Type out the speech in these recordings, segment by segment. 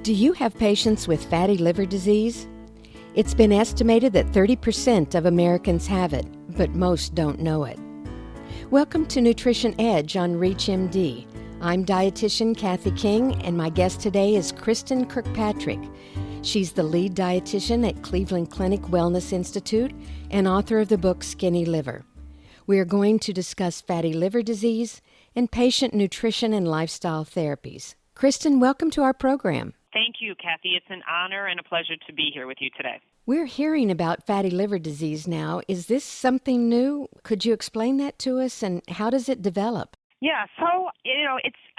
Do you have patients with fatty liver disease? It's been estimated that 30% of Americans have it, but most don't know it. Welcome to Nutrition Edge on ReachMD. I'm Dietitian Kathy King, and my guest today is Kristin Kirkpatrick. She's the lead dietitian at Cleveland Clinic Wellness Institute and author of the book Skinny Liver. We are going to discuss fatty liver disease and patient nutrition and lifestyle therapies. Kristin, welcome to our program. Thank you, Kathy. It's an honor and a pleasure to be here with you today. We're hearing about fatty liver disease now. Is this something new? Could you explain that to us, and how does it develop? Yeah, so,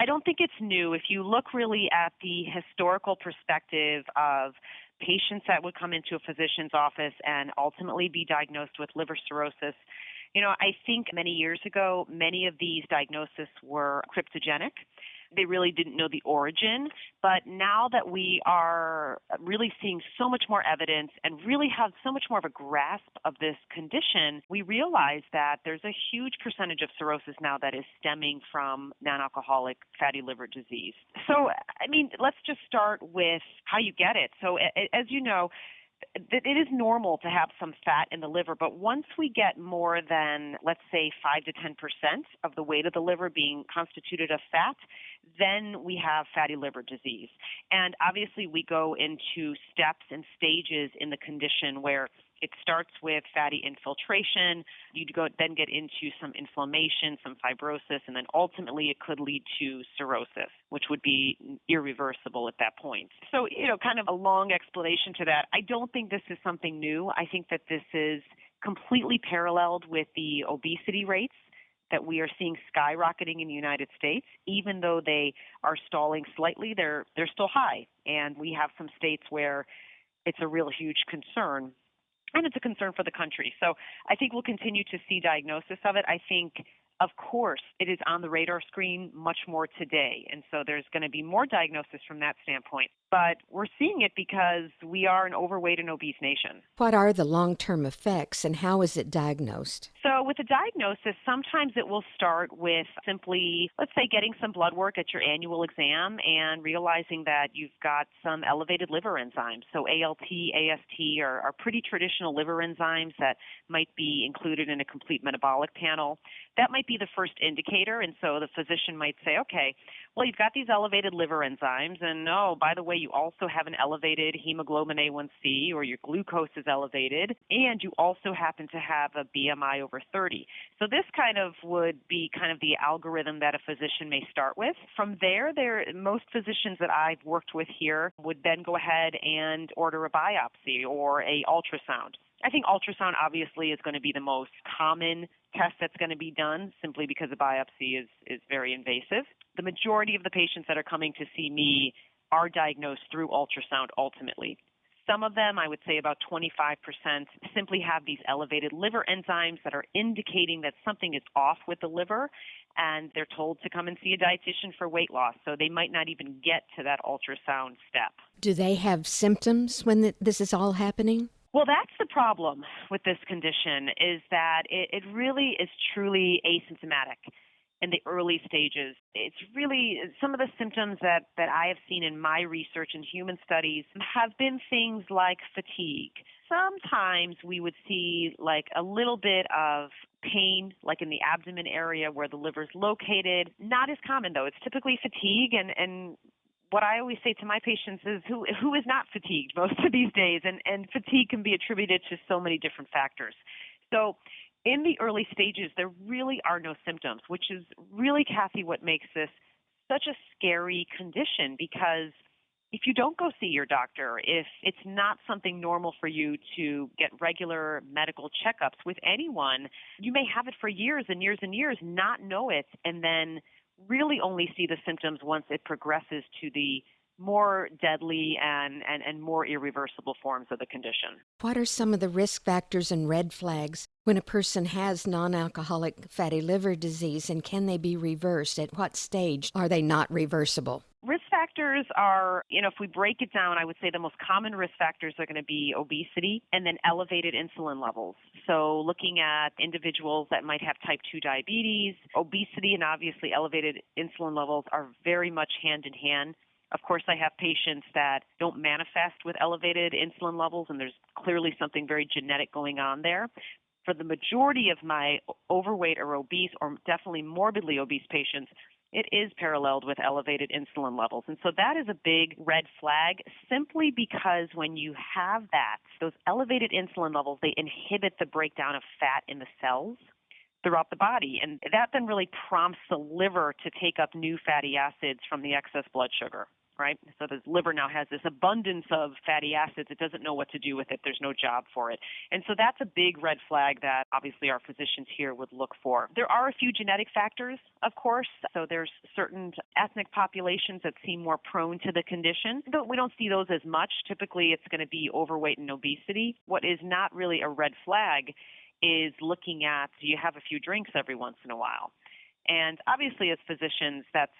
I don't think it's new. If you look really at the historical perspective of patients that would come into a physician's office and ultimately be diagnosed with liver cirrhosis, I think many years ago, many of these diagnoses were cryptogenic. They really didn't know the origin. But now that we are really seeing so much more evidence and really have so much more of a grasp of this condition, we realize that there's a huge percentage of cirrhosis now that is stemming from non-alcoholic fatty liver disease. So, let's just start with how you get it. So, as you know, it is normal to have some fat in the liver, but once we get more than, let's say, 5 to 10% of the weight of the liver being constituted of fat, then we have fatty liver disease. And obviously we go into steps and stages in the condition where it starts with fatty infiltration, then get into some inflammation, some fibrosis, and then ultimately it could lead to cirrhosis, which would be irreversible at that point. So, kind of a long explanation to that. I don't think this is something new. I think that this is completely paralleled with the obesity rates that we are seeing skyrocketing in the United States. Even though they are stalling slightly, they're still high. And we have some states where it's a real huge concern. And it's a concern for the country. So I think we'll continue to see diagnosis of it. I think, of course, it is on the radar screen much more today. And so there's going to be more diagnosis from that standpoint. But we're seeing it because we are an overweight and obese nation. What are the long-term effects, and how is it diagnosed? So with a diagnosis, sometimes it will start with simply, let's say, getting some blood work at your annual exam and realizing that you've got some elevated liver enzymes. So ALT, AST are pretty traditional liver enzymes that might be included in a complete metabolic panel. That might be the first indicator, and so the physician might say, okay, well, you've got these elevated liver enzymes, and by the way, you also have an elevated hemoglobin A1C, or your glucose is elevated, and you also happen to have a BMI over 30. So this kind of would be kind of the algorithm that a physician may start with. From there, most physicians that I've worked with here would then go ahead and order a biopsy or a ultrasound. I think ultrasound obviously is going to be the most common test that's going to be done simply because a biopsy is very invasive. The majority of the patients that are coming to see me are diagnosed through ultrasound ultimately. Some of them, I would say about 25%, simply have these elevated liver enzymes that are indicating that something is off with the liver, and they're told to come and see a dietitian for weight loss. So they might not even get to that ultrasound step. Do they have symptoms when this is all happening? Well, that's the problem with this condition, is that it really is truly asymptomatic in the early stages. It's really some of the symptoms that I have seen in my research and human studies have been things like fatigue. Sometimes we would see like a little bit of pain, like in the abdomen area where the liver is located. Not as common, though. It's typically fatigue, and what I always say to my patients is who is not fatigued most of these days, and fatigue can be attributed to so many different factors. So in the early stages, there really are no symptoms, which is really, Kathy, what makes this such a scary condition, because if you don't go see your doctor, if it's not something normal for you to get regular medical checkups with anyone, you may have it for years and years and years, not know it, and then really only see the symptoms once it progresses to the more deadly and more irreversible forms of the condition. What are some of the risk factors and red flags when a person has non-alcoholic fatty liver disease, and can they be reversed? At what stage are they not reversible? Risk factors are, if we break it down, I would say the most common risk factors are going to be obesity and then elevated insulin levels. So looking at individuals that might have type 2 diabetes, obesity and obviously elevated insulin levels are very much hand in hand. Of course, I have patients that don't manifest with elevated insulin levels, and there's clearly something very genetic going on there. For the majority of my overweight or obese, or definitely morbidly obese patients, it is paralleled with elevated insulin levels. And so that is a big red flag, simply because when you have that, those elevated insulin levels, they inhibit the breakdown of fat in the cells throughout the body. And that then really prompts the liver to take up new fatty acids from the excess blood sugar, right? So the liver now has this abundance of fatty acids. It doesn't know what to do with it. There's no job for it. And so that's a big red flag that obviously our physicians here would look for. There are a few genetic factors, of course. So there's certain ethnic populations that seem more prone to the condition. We don't see those as much. Typically, it's going to be overweight and obesity. What is not really a red flag is looking at, do you have a few drinks every once in a while? And obviously, as physicians, that's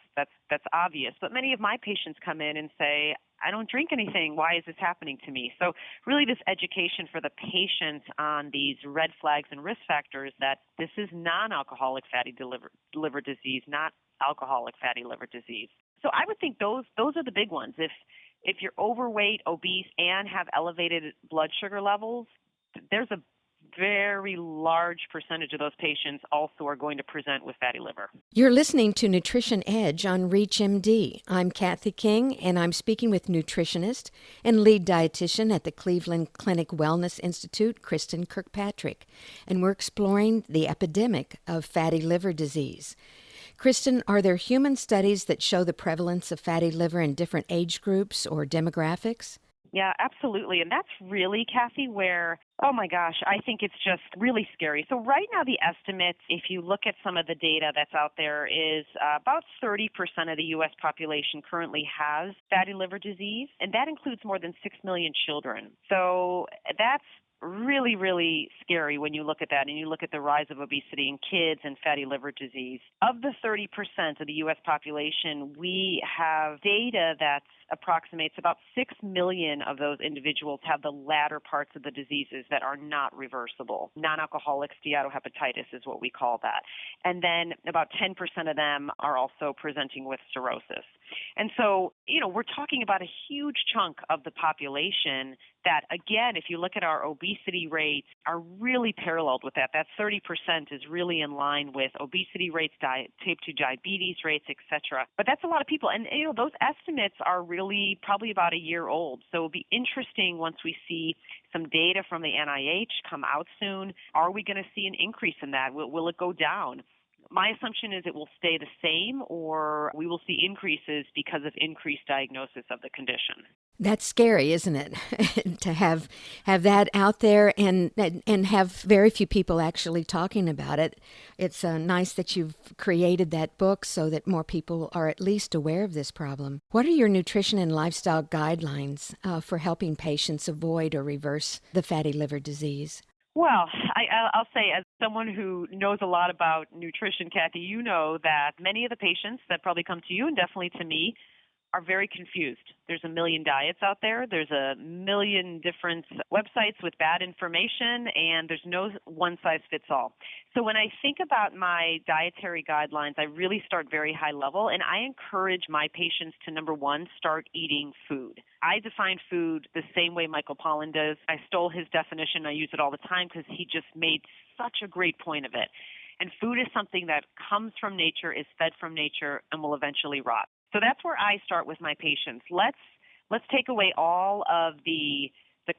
obvious. But many of my patients come in and say, I don't drink anything. Why is this happening to me? So really this education for the patient on these red flags and risk factors, that this is non-alcoholic fatty liver disease, not alcoholic fatty liver disease. So I would think those are the big ones. If you're overweight, obese, and have elevated blood sugar levels, there's a very large percentage of those patients also are going to present with fatty liver. You're listening to Nutrition Edge on ReachMD. I'm Kathy King, and I'm speaking with nutritionist and lead dietitian at the Cleveland Clinic Wellness Institute, Kristin Kirkpatrick, and we're exploring the epidemic of fatty liver disease. Kristin, are there human studies that show the prevalence of fatty liver in different age groups or demographics? Yeah, absolutely. And that's really, Kathy, where, oh my gosh, I think it's just really scary. So right now the estimates, if you look at some of the data that's out there, is about 30% of the U.S. population currently has fatty liver disease, and that includes more than 6 million children. So that's really, really scary when you look at that and you look at the rise of obesity in kids and fatty liver disease. Of the 30% of the U.S. population, we have data that approximates about 6 million of those individuals have the latter parts of the diseases that are not reversible. Non-alcoholic steatohepatitis is what we call that. And then about 10% of them are also presenting with cirrhosis. And so, we're talking about a huge chunk of the population that, again, if you look at our obesity rates, are really paralleled with that. That 30% is really in line with obesity rates, type 2 diabetes rates, et cetera. But that's a lot of people. And, those estimates are really probably about a year old. So it'll be interesting once we see some data from the NIH come out soon. Are we going to see an increase in that? Will it go down? My assumption is it will stay the same, or we will see increases because of increased diagnosis of the condition. That's scary, isn't it? To have that out there and have very few people actually talking about it. It's nice that you've created that book so that more people are at least aware of this problem. What are your nutrition and lifestyle guidelines for helping patients avoid or reverse the fatty liver disease? Well, I'll say, as someone who knows a lot about nutrition, Kathy, you know that many of the patients that probably come to you and definitely to me are very confused. There's a million diets out there. There's a million different websites with bad information, and there's no one size fits all. So when I think about my dietary guidelines, I really start very high level, and I encourage my patients to, number one, start eating food. I define food the same way Michael Pollan does. I stole his definition. I use it all the time because he just made such a great point of it. And food is something that comes from nature, is fed from nature, and will eventually rot. So that's where I start with my patients. Let's take away all of the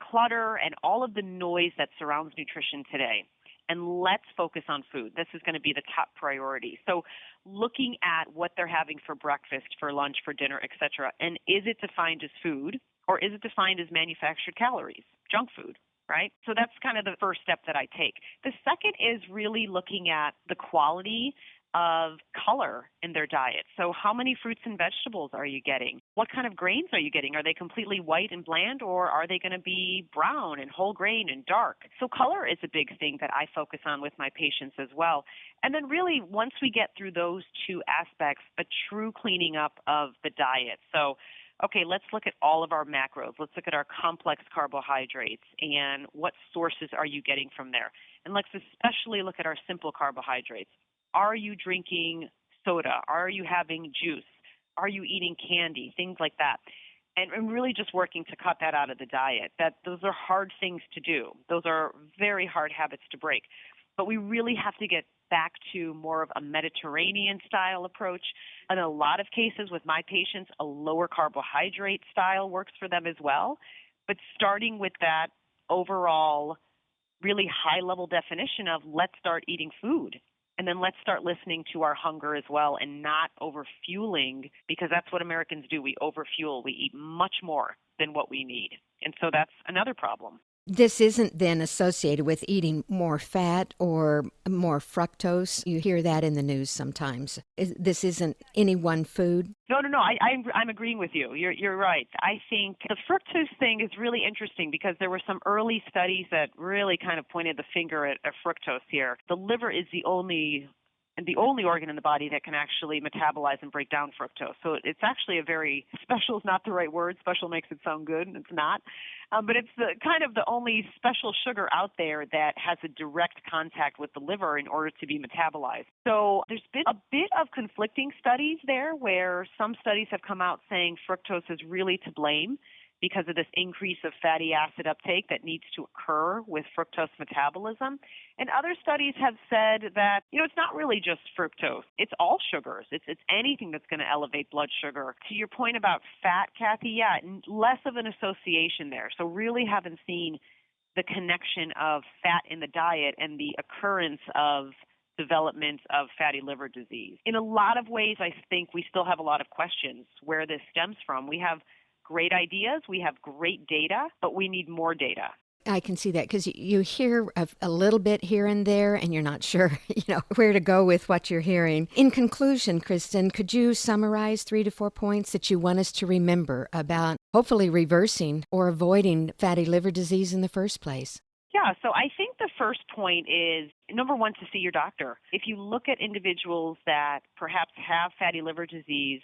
clutter and all of the noise that surrounds nutrition today, and let's focus on food. This is going to be the top priority. So looking at what they're having for breakfast, for lunch, for dinner, et cetera, and is it defined as food, or is it defined as manufactured calories, junk food? Right? So that's kind of the first step that I take. The second is really looking at the quality of color in their diet. So how many fruits and vegetables are you getting? What kind of grains are you getting? Are they completely white and bland, or are they going to be brown and whole grain and dark? So color is a big thing that I focus on with my patients as well. And then really, once we get through those two aspects, a true cleaning up of the diet. So okay, let's look at all of our macros. Let's look at our complex carbohydrates and what sources are you getting from there. And let's especially look at our simple carbohydrates. Are you drinking soda? Are you having juice? Are you eating candy? Things like that. And really just working to cut that out of the diet. Those are hard things to do. Those are very hard habits to break. But we really have to get back to more of a Mediterranean style approach. In a lot of cases with my patients, a lower carbohydrate style works for them as well. But starting with that overall really high level definition of let's start eating food. And then let's start listening to our hunger as well and not overfueling, because that's what Americans do. We overfuel. We eat much more than what we need. And so that's another problem. This isn't then associated with eating more fat or more fructose. You hear that in the news sometimes. This isn't any one food? No. I'm agreeing with you. You're right. I think the fructose thing is really interesting because there were some early studies that really kind of pointed the finger at fructose here. The liver is the only organ in the body that can actually metabolize and break down fructose. So it's actually a very special is not the right word. Special makes it sound good, and it's not. But it's the only special sugar out there that has a direct contact with the liver in order to be metabolized. So there's been a bit of conflicting studies there where some studies have come out saying fructose is really to blame because of this increase of fatty acid uptake that needs to occur with fructose metabolism. And other studies have said that, it's not really just fructose. It's all sugars. It's anything that's going to elevate blood sugar. To your point about fat, Kathy, less of an association there. So really haven't seen the connection of fat in the diet and the occurrence of development of fatty liver disease. In a lot of ways, I think we still have a lot of questions where this stems from. We have great ideas, we have great data, but we need more data. I can see that because you hear a little bit here and there and you're not sure, where to go with what you're hearing. In conclusion, Kristin, could you summarize 3 to 4 points that you want us to remember about hopefully reversing or avoiding fatty liver disease in the first place? Yeah, so I think the first point is, number one, to see your doctor. If you look at individuals that perhaps have fatty liver disease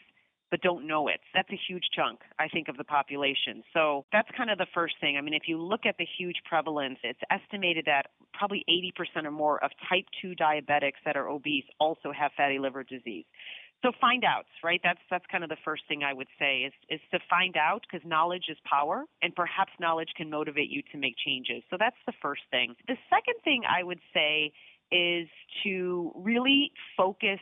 but don't know it, that's a huge chunk, I think, of the population. So that's kind of the first thing. I mean, if you look at the huge prevalence, it's estimated that probably 80% or more of type 2 diabetics that are obese also have fatty liver disease. So find out, right? That's kind of the first thing I would say is to find out, because knowledge is power, and perhaps knowledge can motivate you to make changes. So that's the first thing. The second thing I would say is to really focus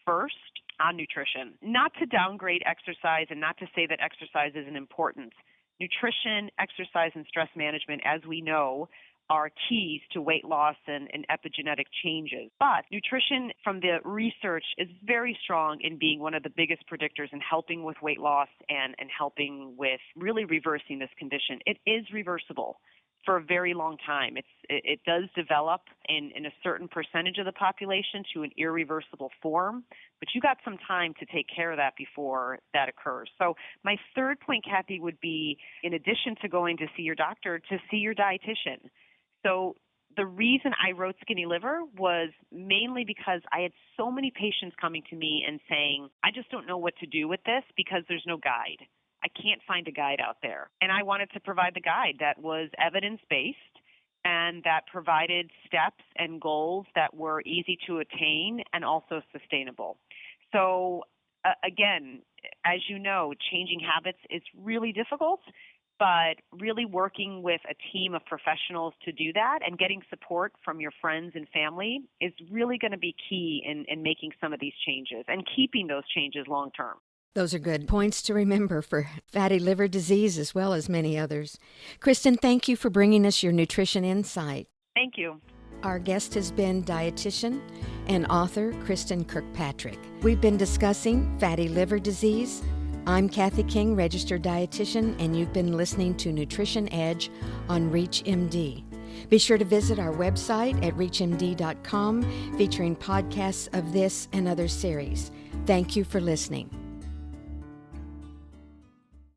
first on nutrition, not to downgrade exercise and not to say that exercise isn't important. Nutrition, exercise, and stress management, as we know, are keys to weight loss and epigenetic changes. But nutrition from the research is very strong in being one of the biggest predictors in helping with weight loss and helping with really reversing this condition. It is reversible for a very long time. It does develop in a certain percentage of the population to an irreversible form, but you got some time to take care of that before that occurs. So my third point, Kathy, would be, in addition to going to see your doctor, to see your dietitian. So the reason I wrote Skinny Liver was mainly because I had so many patients coming to me and saying, I just don't know what to do with this because there's no guide. I can't find a guide out there. And I wanted to provide the guide that was evidence-based and that provided steps and goals that were easy to attain and also sustainable. So again, as you know, changing habits is really difficult, but really working with a team of professionals to do that and getting support from your friends and family is really going to be key in making some of these changes and keeping those changes long term. Those are good points to remember for fatty liver disease as well as many others. Kristin, thank you for bringing us your nutrition insight. Thank you. Our guest has been dietitian and author Kristin Kirkpatrick. We've been discussing fatty liver disease. I'm Kathy King, registered dietitian, and you've been listening to Nutrition Edge on ReachMD. Be sure to visit our website at reachmd.com, featuring podcasts of this and other series. Thank you for listening.